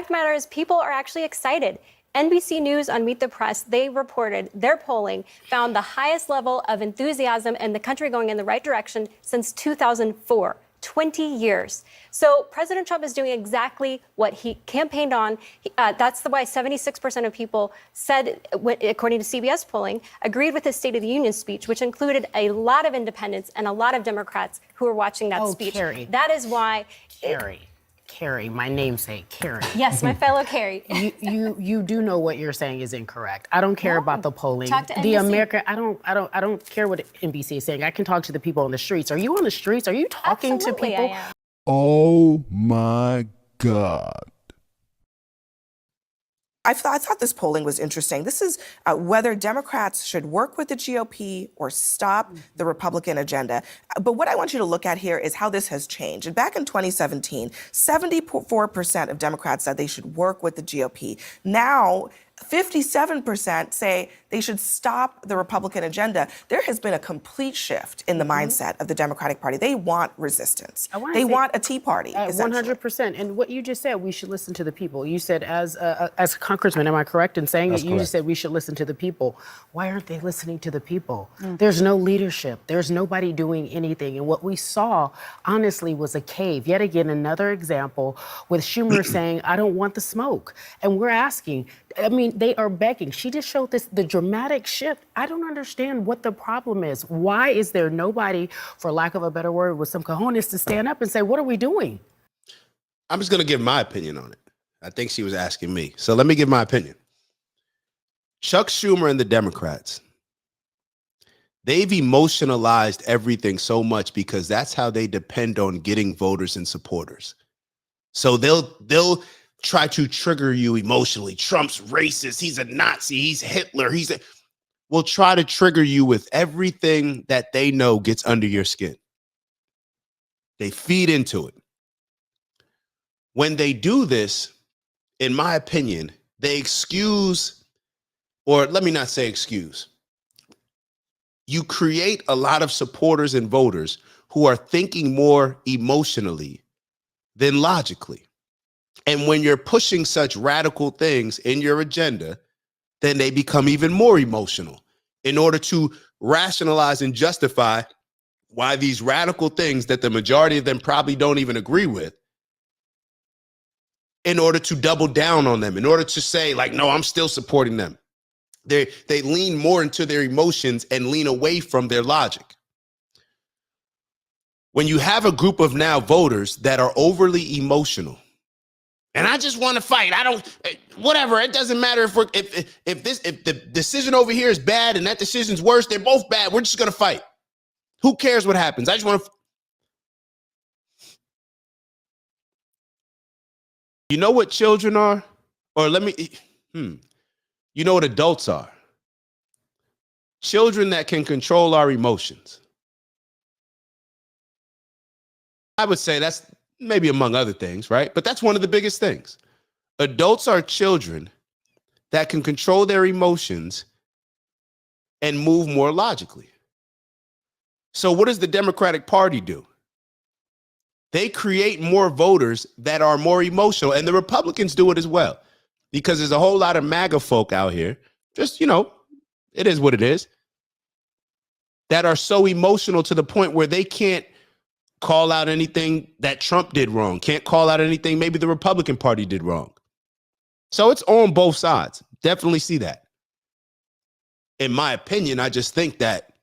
fact matter is people are actually excited. NBC News on Meet the Press, they reported their polling found the highest level of enthusiasm and the country going in the right direction since 2004. 20 years. So President Trump is doing exactly what he campaigned on. That's why 76% of people said, according to CBS polling, agreed with his State of the Union speech, which included a lot of independents and a lot of Democrats who were watching that speech. Cari. That is why... Cari, my namesake, Cari. Yes, my fellow Cari. You do know what you're saying is incorrect. I don't care about the polling. Talk to NBC. The American, I don't care what NBC is saying. I can talk to the people on the streets. Are you on the streets? Are you talking Absolutely, to people? I am. Oh my God. I thought this polling was interesting. This is whether Democrats should work with the GOP or stop the Republican agenda. But what I want you to look at here is how this has changed. And back in 2017, 74% of Democrats said they should work with the GOP. Now, 57% say they should stop the Republican agenda. There has been a complete shift in the mindset of the Democratic Party. They want resistance. They want a Tea Party, essentially. 100%. And what you just said, we should listen to the people. You said, as a congressman, am I correct in saying that? You just said we should listen to the people. Why aren't they listening to the people? There's no leadership. There's nobody doing anything. And what we saw, honestly, was a cave. Yet again, another example with Schumer saying, I don't want the smoke. And we're asking, I mean, they are begging. She just showed the dramatic shift. I don't understand what the problem is. Why is there nobody, for lack of a better word, with some cojones to stand up and say, what are we doing? I'm just going to give my opinion on it. I think she was asking me. So let me give my opinion. Chuck Schumer and the Democrats, they've emotionalized everything so much because that's how they depend on getting voters and supporters. So they'll try to trigger you emotionally. Trump's racist. He's a Nazi. He's Hitler. Will try to trigger you with everything that they know gets under your skin. They feed into it. When they do this, in my opinion, they excuse, or let me not say excuse. You create a lot of supporters and voters who are thinking more emotionally than logically. And when you're pushing such radical things in your agenda, then they become even more emotional in order to rationalize and justify why these radical things that the majority of them probably don't even agree with, in order to double down on them, in order to say, like, no, I'm still supporting them. They lean more into their emotions and lean away from their logic. When you have a group of now voters that are overly emotional, and I just want to fight. I don't, whatever. It doesn't matter if the decision over here is bad and that decision's worse. They're both bad. We're just going to fight. Who cares what happens? I just want to. You know what children are? Or you know what adults are? Children that can control our emotions. I would say that's maybe among other things, right? But that's one of the biggest things. Adults are children that can control their emotions and move more logically. So what does the Democratic Party do? They create more voters that are more emotional, and the Republicans do it as well, because there's a whole lot of MAGA folk out here, just, it is what it is, that are so emotional to the point where they can't call out anything that Trump did wrong, can't call out anything maybe the Republican Party did wrong. So it's on both sides. Definitely see that. In my opinion, I just think that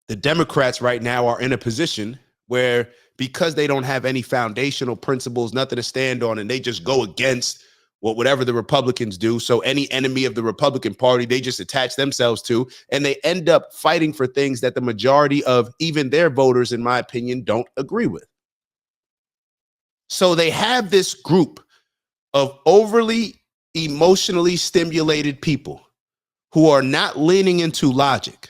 the Democrats right now are in a position where, because they don't have any foundational principles, nothing to stand on, and they just go against whatever the Republicans do. So any enemy of the Republican Party, they just attach themselves to, and they end up fighting for things that the majority of even their voters, in my opinion, don't agree with. So they have this group of overly emotionally stimulated people who are not leaning into logic.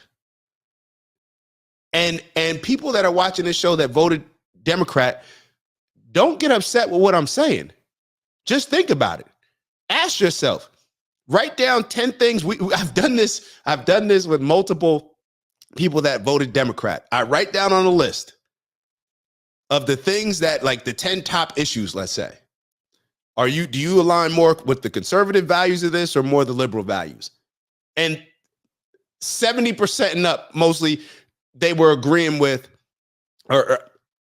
And people that are watching this show that voted Democrat, don't get upset with what I'm saying. Just think about it. Ask yourself, write down 10 things. I've done this with multiple people that voted Democrat. I write down on a list of the things that, like the 10 top issues, let's say. Do you align more with the conservative values of this or more the liberal values? And 70% and up, mostly they were agreeing with, or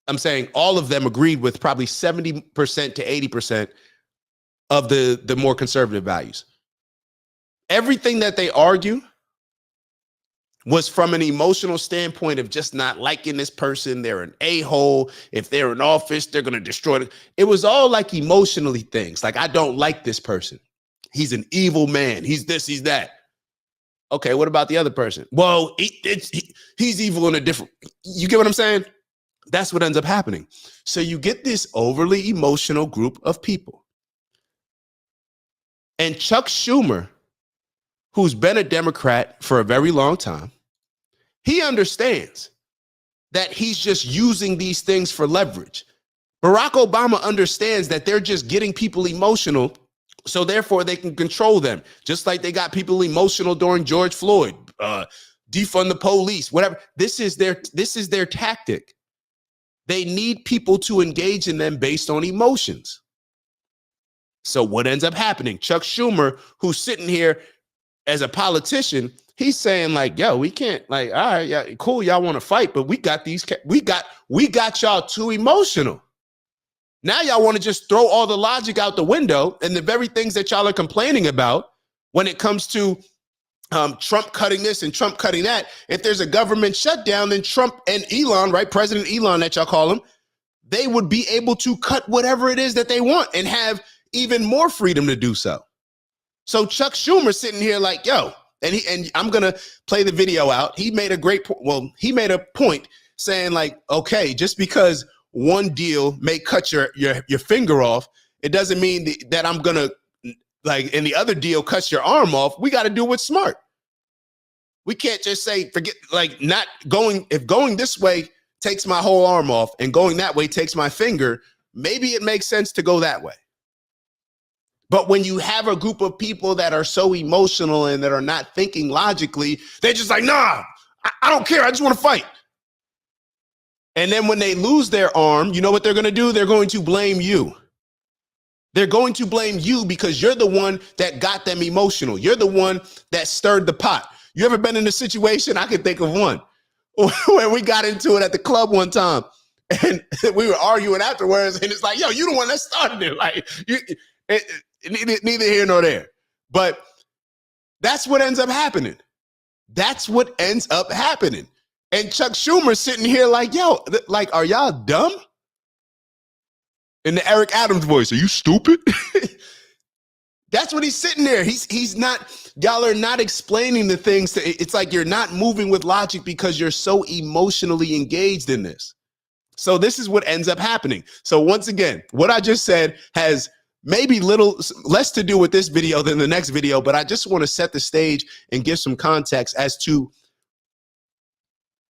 I'm saying all of them agreed with probably 70% to 80% of the more conservative values. Everything that they argue was from an emotional standpoint of just not liking this person. They're an a-hole. If they're in office, they're going to destroy it. It was all like emotionally things. Like, I don't like this person. He's an evil man. He's this, he's that. Okay, what about the other person? Well, he's evil in a different, you get what I'm saying? That's what ends up happening. So you get this overly emotional group of people. And Chuck Schumer, who's been a Democrat for a very long time, he understands that he's just using these things for leverage. Barack Obama understands that they're just getting people emotional, so therefore they can control them, just like they got people emotional during George Floyd, defund the police, whatever. This is their tactic. They need people to engage in them based on emotions. So what ends up happening? Chuck Schumer, who's sitting here as a politician, he's saying like, yo, we can't, like, all right, yeah, cool, y'all want to fight, but we got y'all too emotional. Now y'all want to just throw all the logic out the window, and the very things that y'all are complaining about when it comes to Trump cutting this and Trump cutting that. If there's a government shutdown, then Trump and Elon, right, President Elon that y'all call him, they would be able to cut whatever it is that they want and have even more freedom to do so. So Chuck Schumer sitting here like, yo, and I'm gonna play the video out. He made a great point. Well, he made a point saying like, okay, just because one deal may cut your finger off, it doesn't mean that I'm gonna, like, and the other deal cuts your arm off. We got to do what's smart. We can't just say, forget, like, not going, if going this way takes my whole arm off and going that way takes my finger, maybe it makes sense to go that way. But when you have a group of people that are so emotional and that are not thinking logically, they're just like, nah, I don't care. I just want to fight. And then when they lose their arm, you know what they're going to do? They're going to blame you. They're going to blame you because you're the one that got them emotional. You're the one that stirred the pot. You ever been in a situation? I can think of one where we got into it at the club one time and we were arguing afterwards. And it's like, yo, you the one that started it. Like, neither here nor there. But that's what ends up happening. That's what ends up happening. And Chuck Schumer sitting here like, yo, like, are y'all dumb? In the Eric Adams voice, are you stupid? That's what he's sitting there. He's not, y'all are not explaining the things. It's like you're not moving with logic because you're so emotionally engaged in this. So this is what ends up happening. So once again, what I just said has maybe less to do with this video than the next video, but I just want to set the stage and give some context as to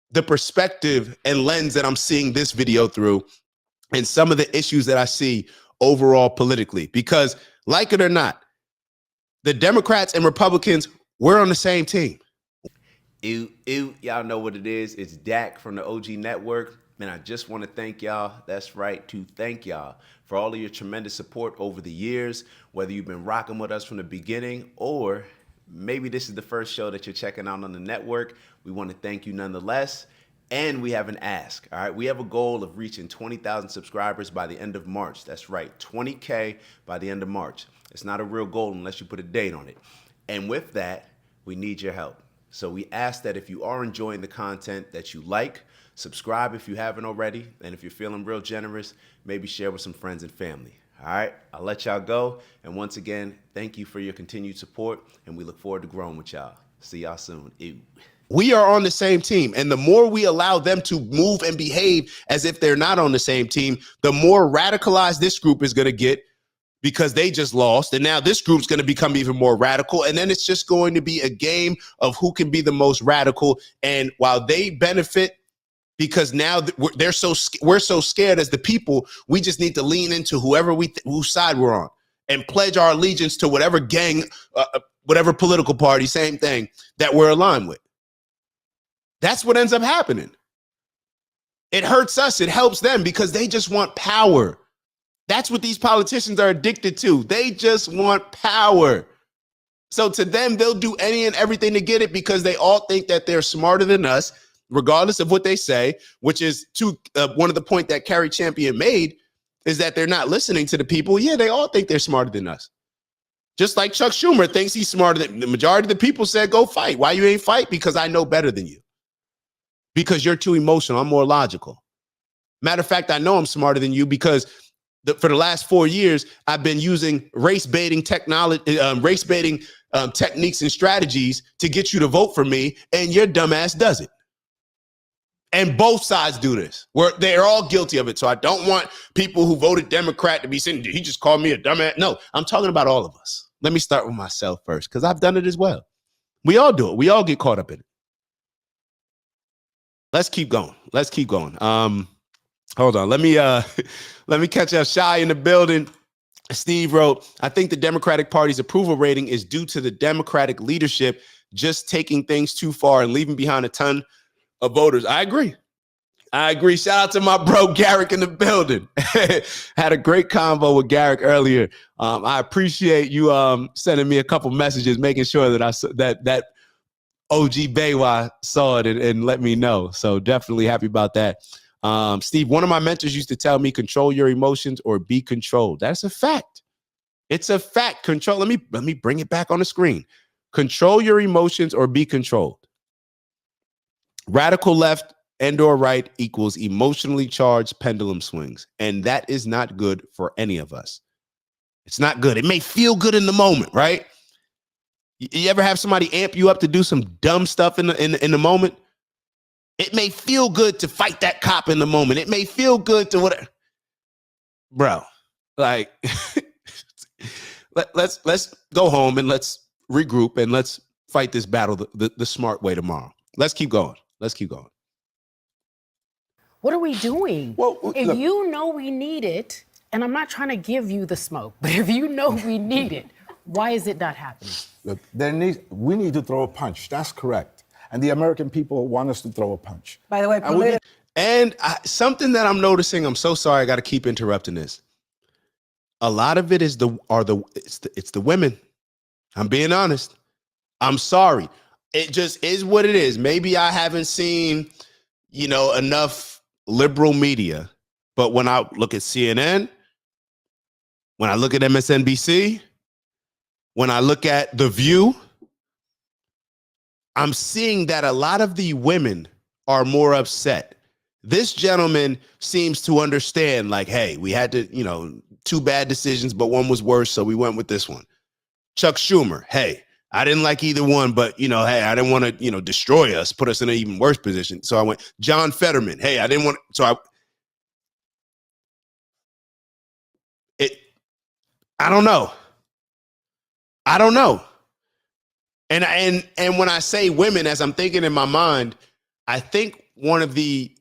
the perspective and lens that I'm seeing this video through and some of the issues that I see overall politically. Because like it or not, the Democrats and Republicans, we're on the same team. Y'all know what it is. It's Dak from the OG Network. And I just want to thank y'all. That's right, to thank y'all for all of your tremendous support over the years, whether you've been rocking with us from the beginning or maybe this is the first show that you're checking out on the network. We want to thank you nonetheless. And we have an ask, all right? We have a goal of reaching 20,000 subscribers by the end of March. That's right, 20K by the end of March. It's not a real goal unless you put a date on it. And with that, we need your help. So we ask that if you are enjoying the content that you like, subscribe if you haven't already. And if you're feeling real generous, maybe share with some friends and family. All right, I'll let y'all go. And once again, thank you for your continued support. And we look forward to growing with y'all. See y'all soon. Ew. We are on the same team. And the more we allow them to move and behave as if they're not on the same team, the more radicalized this group is going to get because they just lost. And now this group's going to become even more radical. And then it's just going to be a game of who can be the most radical. And while they benefit because now we're so scared as the people, we just need to lean into whose side we're on and pledge our allegiance to whatever gang, whatever political party, same thing that we're aligned with. That's what ends up happening. It hurts us. It helps them because they just want power. That's what these politicians are addicted to. They just want power. So to them, they'll do any and everything to get it because they all think that they're smarter than us, regardless of what they say, which is one of the point that Cari Champion made is that they're not listening to the people. Yeah, they all think they're smarter than us. Just like Chuck Schumer thinks he's smarter than the majority of the people said, go fight. Why you ain't fight? Because I know better than you. Because you're too emotional. I'm more logical. Matter of fact, I know I'm smarter than you because for the last 4 years, I've been using race baiting technology, techniques and strategies to get you to vote for me, and your dumbass does it. And both sides do this. They're all guilty of it. So I don't want people who voted Democrat to be saying, he just called me a dumbass. No, I'm talking about all of us. Let me start with myself first, because I've done it as well. We all do it. We all get caught up in it. Let's keep going. Hold on. Let me catch up. Shy in the building. Steve wrote, I think the Democratic Party's approval rating is due to the Democratic leadership just taking things too far and leaving behind a ton of voters. I agree. Shout out to my bro Garrick in the building. Had a great convo with Garrick earlier. I appreciate you sending me a couple messages, making sure that that OG Baywa saw it and let me know. So definitely happy about that. Steve, one of my mentors used to tell me, control your emotions or be controlled. That's a fact. It's a fact. Control. Let me bring it back on the screen. Control your emotions or be controlled. Radical left and or right equals emotionally charged pendulum swings. And that is not good for any of us. It's not good. It may feel good in the moment, right? You ever have somebody amp you up to do some dumb stuff in the moment? It may feel good to fight that cop in the moment. It may feel good to whatever. Bro, like, let's go home and let's regroup and let's fight this battle the smart way tomorrow. Let's keep going. What are we doing? Well, if look, you know we need it, and I'm not trying to give you the smoke, but if you know we need it, why is it not happening? look, we need to throw a punch. That's correct. And the American people want us to throw a punch. By the way, Something that I'm noticing, I'm so sorry, I got to keep interrupting this. A lot of it is it's the women. I'm being honest. I'm sorry. It just is what it is. Maybe I haven't seen, enough liberal media, but when I look at CNN, when I look at MSNBC, when I look at The View, I'm seeing that a lot of the women are more upset. This gentleman seems to understand, like, hey, we had to, two bad decisions, but one was worse, so we went with this one. Chuck Schumer, hey, I didn't like either one, but, hey, I didn't want to, destroy us, put us in an even worse position. So I went. John Fetterman, hey, I didn't want, I don't know. And when I say women, as I'm thinking in my mind, I think one of the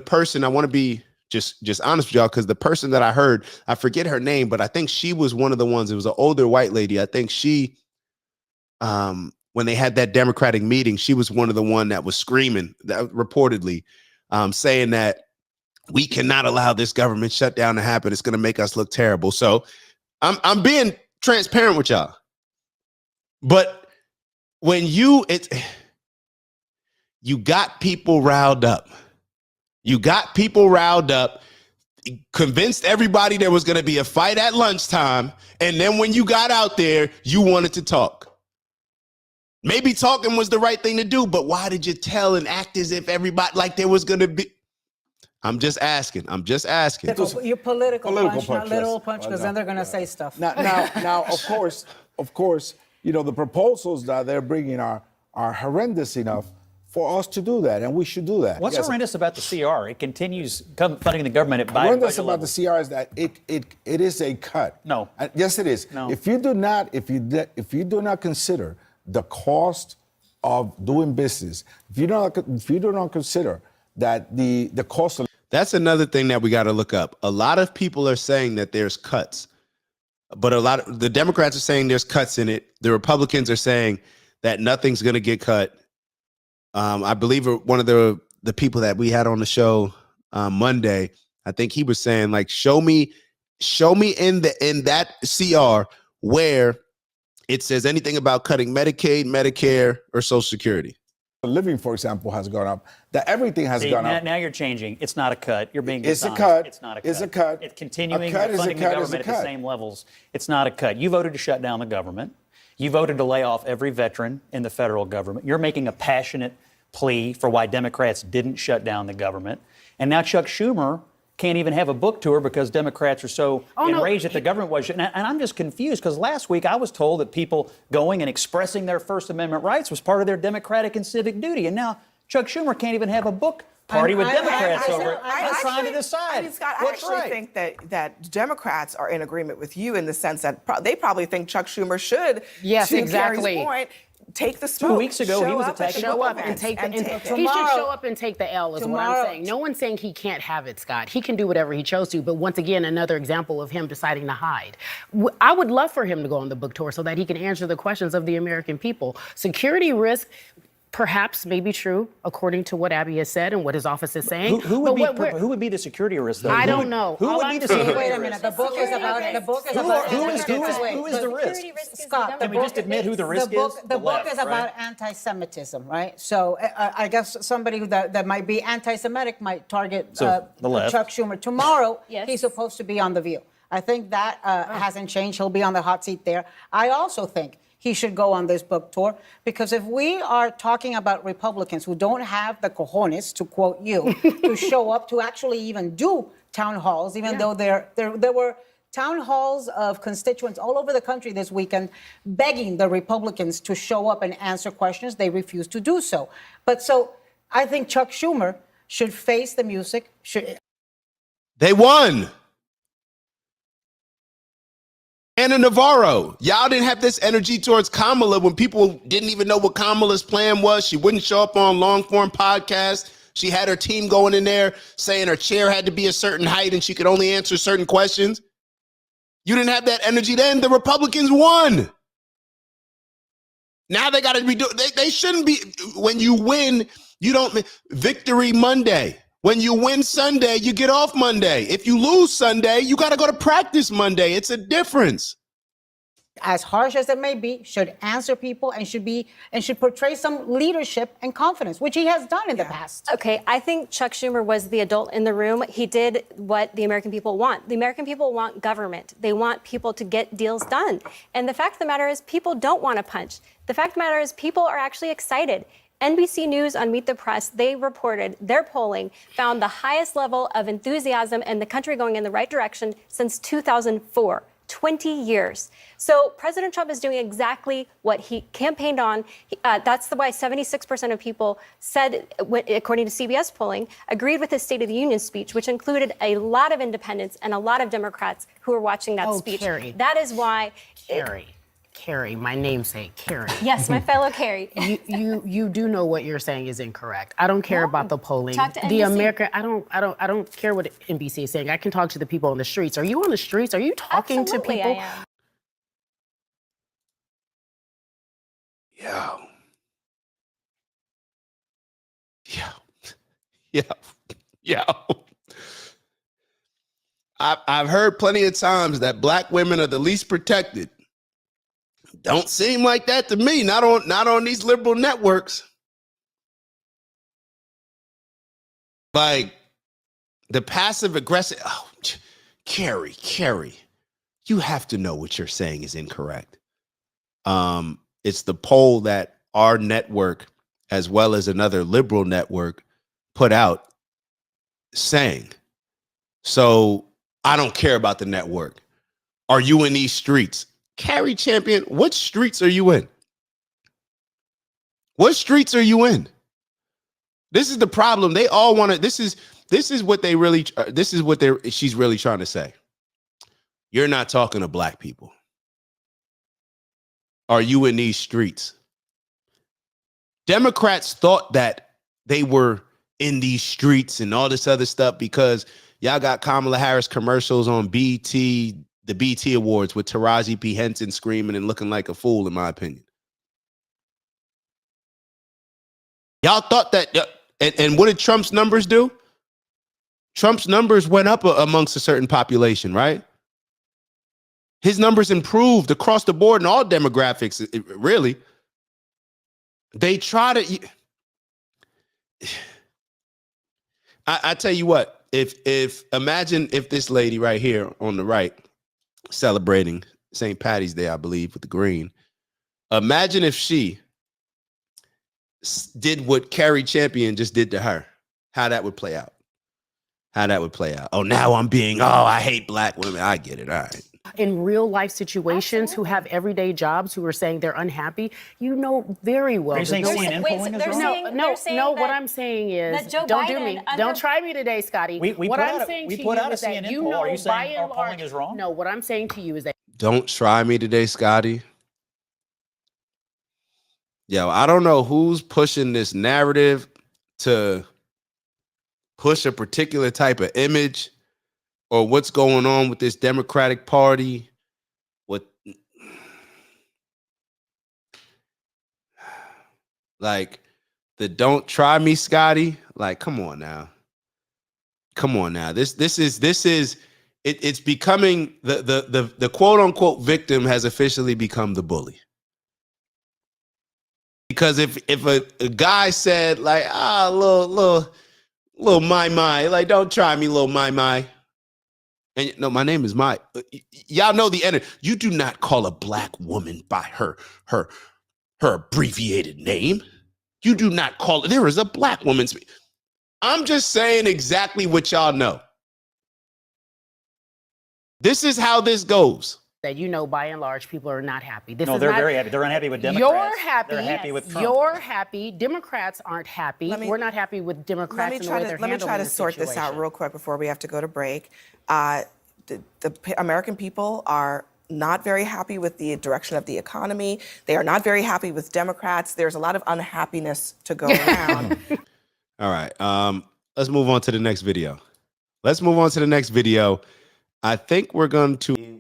person, I want to be just honest with y'all, because the person that I heard, I forget her name, but I think she was one of the ones. It was an older white lady. I think she, when they had that Democratic meeting, she was one of the one that was screaming, that reportedly saying that we cannot allow this government shutdown to happen. It's going to make us look terrible. So I'm being transparent with y'all. But when you got people riled up. Convinced everybody there was going to be a fight at lunchtime. And then when you got out there, you wanted to talk. Maybe talking was the right thing to do, but why did you tell and act as if everybody, like there was going to be? I'm just asking. Your political punch, not literal yes. punch, because then they're going to say stuff. Now, of course, the proposals that they're bringing are horrendous enough for us to do that, and we should do that. What's horrendous about the CR? It continues funding the government at horrendous about the CR is that it is a cut. No. Yes, it is. No. If you do not consider the cost of doing business, if you do not consider that the cost of That's another thing that we got to look up. A lot of people are saying that there's cuts, but a lot of the Democrats are saying there's cuts in it. The Republicans are saying that nothing's going to get cut. I believe one of the people that we had on the show Monday, I think he was saying, like, show me Show me in that CR where it says anything about cutting Medicaid, Medicare, or Social Security. The living, for example, has gone up. That everything has gone up. Now you're changing. It's not a cut. You're being It's a dishonest. cut. It's not a cut. It's a cut. It's continuing A cut is a funding the cut is a government at the cut. same levels. It's not a cut. You voted to shut down the government. You voted to lay off every veteran in the federal government. You're making a passionate plea for why Democrats didn't shut down the government. And now Chuck Schumer can't even have a book tour because Democrats are so enraged that the government was. And I'm just confused because last week I was told that people going and expressing their First Amendment rights was part of their democratic and civic duty. And now Chuck Schumer can't even have a book party with Democrats over it. I'm trying to decide. I mean, Scott, I what's actually right. think that Democrats are in agreement with you in the sense that they probably think Chuck Schumer should, Yes, to exactly. Carrie's point, take the smoke. 2 weeks ago, he was attacking Show up and take the. He should show up and take the L. Is what I'm saying. No one's saying he can't have it, Scott. He can do whatever he chose to. But once again, another example of him deciding to hide. I would love for him to go on the book tour so that he can answer the questions of the American people. Security risk. Perhaps may be true, according to what Abby has said and what his office is saying. Who would be the security risk, though? I don't know. Who would be the security Wait a risk? minute. The book is about. Who is the risk? Scott, Can we just admit who the risk is? The book left, is right? about anti-Semitism, right? So I guess somebody that might be anti-Semitic might target So, the left. Chuck Schumer. Tomorrow, Yes. he's supposed to be on The View. I think that hasn't changed. He'll be on the hot seat there. I also think he should go on this book tour because if we are talking about Republicans who don't have the cojones, to quote you, to show up to actually even do town halls, even though there were town halls of constituents all over the country this weekend begging the Republicans to show up and answer questions. They refused to do so. But so I think Chuck Schumer should face the music. They won. Anna Navarro, y'all didn't have this energy towards Kamala when people didn't even know what Kamala's plan was. She wouldn't show up on long form podcasts. She had her team going in there saying her chair had to be a certain height and she could only answer certain questions. You didn't have that energy then. The Republicans won. Now they got to redo. They shouldn't be. When you win, you don't. Victory Monday. When you win Sunday, you get off Monday. If you lose Sunday, you got to go to practice Monday. It's a difference. As harsh as it may be, should answer people and should portray some leadership and confidence, which he has done in the past. Okay, I think Chuck Schumer was the adult in the room. He did what the American people want. The American people want government. They want people to get deals done. And the fact of the matter is people don't want to punch. The fact of the matter is people are actually excited. NBC News on Meet the Press, they reported their polling found the highest level of enthusiasm and the country going in the right direction since 2004, 20 years. So President Trump is doing exactly what he campaigned on. That's why 76% of people said, according to CBS polling, agreed with his State of the Union speech, which included a lot of independents and a lot of Democrats who were watching that speech. Carrie. That is why... Carrie, my namesake, Carrie. Yes, my fellow Carrie. You do know what you're saying is incorrect. I don't care about the polling. Talk to the NBC. American. I don't care what NBC is saying. I can talk to the people on the streets. Are you on the streets? Are you talking Absolutely, to people? I am. Yeah. I've heard plenty of times that black women are the least protected. Don't seem like that to me. Not on these liberal networks. Like the passive aggressive. Oh, Carrie, you have to know what you're saying is incorrect. It's the poll that our network, as well as another liberal network, put out saying. So I don't care about the network. Are you in these streets? Cari Champion, what streets are you in? What streets are you in? This is the problem. They all want to, this is what she's really trying to say. You're not talking to black people. Are you in these streets? Democrats thought that they were in these streets and all this other stuff because y'all got Kamala Harris commercials on BT, the BT Awards with Taraji P. Henson screaming and looking like a fool, in my opinion. Y'all thought that, and what did Trump's numbers do? Trump's numbers went up amongst a certain population, right? His numbers improved across the board in all demographics, really. They try to. I tell you what, if imagine if this lady right here on the right, celebrating St. Patty's Day, I believe, with the green. Imagine if she did what Cari Champion just did to her, how that would play out. How that would play out. Oh, now I'm being, I hate black women. I get it. All right. In real life situations who have everyday jobs who are saying they're unhappy, you know very well. Are you saying CNN polling is wrong? No, what I'm saying is, that Joe don't do Biden me. Don't try me today, Scotty. We what put I'm out saying we to put you out a is that CNN you poll. know Are you by saying our and polling large. is wrong? No, what I'm saying to you is that Don't try me today, Scotty. Yo, I don't know who's pushing this narrative to push a particular type of image or what's going on with this Democratic Party. What, like, the don't try me, Scotty. Like, come on now. Come on now. This is it's becoming the quote unquote victim has officially become the bully. Because if a guy said like, little my, like, don't try me, little my. And no, my name is Mike. Y'all know the energy. You do not call a black woman by her abbreviated name. You do not call it. There is a black woman's. I'm just saying exactly what y'all know. This is how this goes. that you know by and large people are not happy. This No, is they're not, very happy. They're unhappy with Democrats. You're happy. They're happy with Trump. You're happy. Democrats aren't happy. Let me- We're not happy with Democrats and the way they're Let me handling try to the sort this out situation. real quick before we have to go to break. The American people are not very happy with the direction of the economy. They are not very happy with Democrats. There's a lot of unhappiness to go around. All right. Let's move on to the next video. I think we're going to.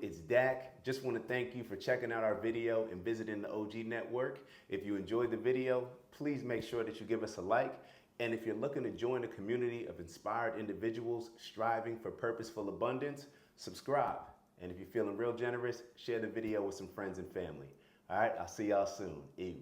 It's Dak. Just want to thank you for checking out our video and visiting the OG Network. If you enjoyed the video, please make sure that you give us a like. And if you're looking to join a community of inspired individuals striving for purposeful abundance, subscribe. And if you're feeling real generous, share the video with some friends and family. All right, I'll see y'all soon. Ew.